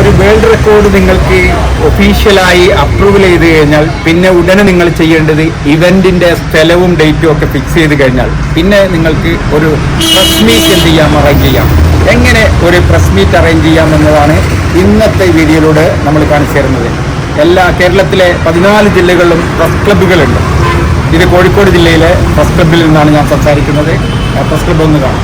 ഒരു world record നിങ്ങൾക്ക് ഒഫീഷ്യലായി approval ചെയ്ത് കഴിഞ്ഞാൽ പിന്നെ ഉടനെ നിങ്ങൾ ചെയ്യേണ്ടത് ഇവന്റിന്റെ സ്ഥലവും ഡേറ്റും ഒക്കെ ഫിക്സ് ചെയ്ത് കഴിഞ്ഞാൽ പിന്നെ നിങ്ങൾക്ക് ഒരു പ്രസ് മീറ്റ് എന്ത് ചെയ്യാം, അറേഞ്ച് ചെയ്യാം. എങ്ങനെ ഒരു പ്രസ് മീറ്റ് അറേഞ്ച് ചെയ്യാം എന്നതാണ് ഇന്നത്തെ വീഡിയോയിലൂടെ നമ്മൾ കാണിച്ചു തരുന്നത്. കേരളത്തിലെ 14 ജില്ലകളിലും പ്രസ് ക്ലബ്ബുകളുണ്ട്. ഇത് കോഴിക്കോട് ജില്ലയിലെ പ്രസ് ക്ലബ്ബിൽ നിന്നാണ് ഞാൻ സംസാരിക്കുന്നത്. പ്രസ് ക്ലബ്ബ് ഒന്ന് കാണാം.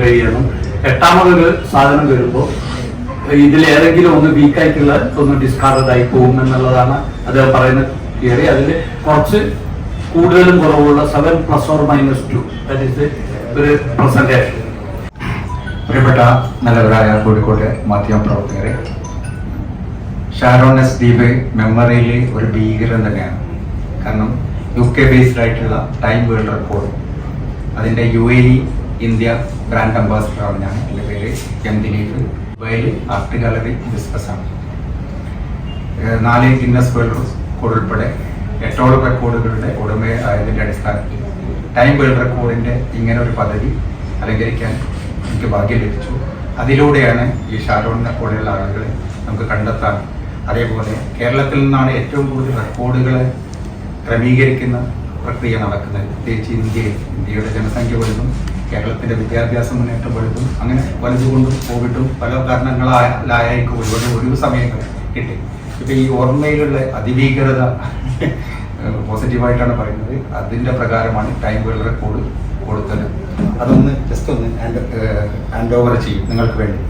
കഴിയണം. എട്ടാമതൊരു സാധനം വരുമ്പോൾ ഇതിലേതെങ്കിലും ഒന്ന് വീക്കായിട്ടുള്ള ഒന്ന് ഡിസ്കാർഡ് ആയി പോകും എന്നുള്ളതാണ് അദ്ദേഹം പറയുന്ന തിയറി. അതിൽ കുറച്ച് കൂടുതലും കുറവുള്ള 7 ± 2 ദാറ്റ് ഈസ് ഒരു പ്രസന്റേഷൻ. പ്രിയപ്പെട്ട നല്ലവരായ കോഴിക്കോട്ടെ മാധ്യമപ്രവർത്തകരെ, ഷാരോൺ എസ് ദ്വീപ് മെമ്മറിയിലെ ഒരു ഭീകരം തന്നെയാണ്. കാരണം UK ബേസ്ഡ് ആയിട്ടുള്ള ടൈം വേൾഡ് റെക്കോർഡ് അതിൻ്റെ UAE ഇന്ത്യ ബ്രാൻഡ് അംബാസിഡറാണ് ഞാൻ. എൻ്റെ പേര് എം ദിലീപ്. ദുബായിൽ ആർട്ട് ഗാലറി ബിസിനസ്സാണ്. 4 ഗിന്നസ് വേൾഡ് റെക്കോർഡ് ഉൾപ്പെടെ 8ഓളം റെക്കോർഡുകളുടെ ഉടമയായതിൻ്റെ അടിസ്ഥാനത്തിൽ ടൈം വേൾഡ് റെക്കോർഡിൻ്റെ ഇങ്ങനെ ഒരു പദ്ധതി അലങ്കരിക്കാൻ എനിക്ക് ഭാഗ്യം ലഭിച്ചു. അതിലൂടെയാണ് ഈ ഷാരോണിനെ പോലെയുള്ള ആളുകളെ നമുക്ക് കണ്ടെത്താൻ, അതേപോലെ കേരളത്തിൽ നിന്നാണ് ഏറ്റവും കൂടുതൽ റെക്കോർഡുകളെ ക്രമീകരിക്കുന്ന പ്രക്രിയ നടക്കുന്നത്. പ്രത്യേകിച്ച് ഇന്ത്യയുടെ ജനസംഖ്യ വലുതും കേരളത്തിൻ്റെ വിദ്യാഭ്യാസ മുന്നേറ്റം വലുതും അങ്ങനെ വലുതുകൊണ്ടും കോവിഡും പല കാരണങ്ങളായിരിക്കും ഒരു സമയങ്ങൾ കിട്ടി. ഇപ്പം ഈ ഓർമ്മയിലുള്ള അതിഭീകരത പോസിറ്റീവായിട്ടാണ് പറയുന്നത്. അതിൻ്റെ പ്രകാരമാണ് ടൈം വേൾഡ് റെക്കോർഡ് കൊടുത്തത്. അതൊന്ന് ജസ്റ്റ് ഒന്ന് ഹാൻഡ് ഓവർ ചെയ്യും നിങ്ങൾക്ക് വേണ്ടി.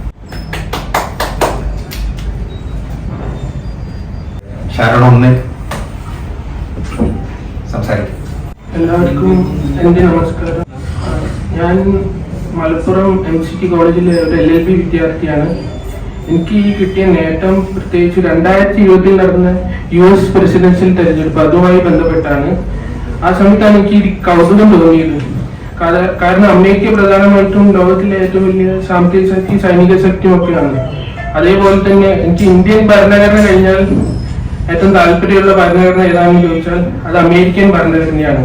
ഷാരോൺ ഒന്ന് സംസാരിക്കും. എല്ലാവർക്കും എൻ്റെ നമസ്കാരം. ഞാൻ മലപ്പുറം MCT കോളേജിലെ ഒരു LLB വിദ്യാർത്ഥിയാണ്. എനിക്ക് ഈ കിട്ടിയ നേട്ടം പ്രത്യേകിച്ച് 2020 നടന്ന US പ്രസിഡൻഷ്യൽ തെരഞ്ഞെടുപ്പ് അതുമായി ബന്ധപ്പെട്ടാണ്. ആ സമയത്താണ് എനിക്ക് ഈ കൗതുകം തോന്നിയത്. കാരണം അമേരിക്ക പ്രധാനമായിട്ടും ലോകത്തിലെ ഏറ്റവും വലിയ സാമ്പത്തിക ശക്തി, സൈനിക ശക്തിയും ഒക്കെയാണ്. അതേപോലെ തന്നെ എനിക്ക് ഇന്ത്യൻ ഭരണഘടന കഴിഞ്ഞാൽ ഏറ്റവും താല്പര്യമുള്ള ഭരണഘടന ഏതാണെന്ന് ചോദിച്ചാൽ അത് അമേരിക്കൻ ഭരണഘടനയാണ്.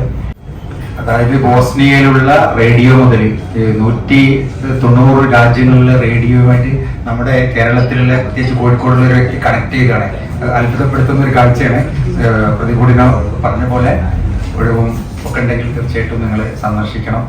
അതായത് ബോസ്നിയയിലുള്ള റേഡിയോ മുതൽ 190 രാജ്യങ്ങളിലെ റേഡിയോയുമായിട്ട് നമ്മുടെ കേരളത്തിലുള്ള പ്രത്യേകിച്ച് കോഴിക്കോടുള്ള ഒരു വ്യക്തി കണക്ട് ചെയ്യുകയാണ്. അത്ഭുതപ്പെടുത്തുന്ന ഒരു കാഴ്ചയാണ്. പ്രതികൂടിന പറഞ്ഞ പോലെ ഒഴിവും ഒക്കെ ഉണ്ടെങ്കിൽ തീർച്ചയായിട്ടും നിങ്ങൾ സന്ദർശിക്കണം.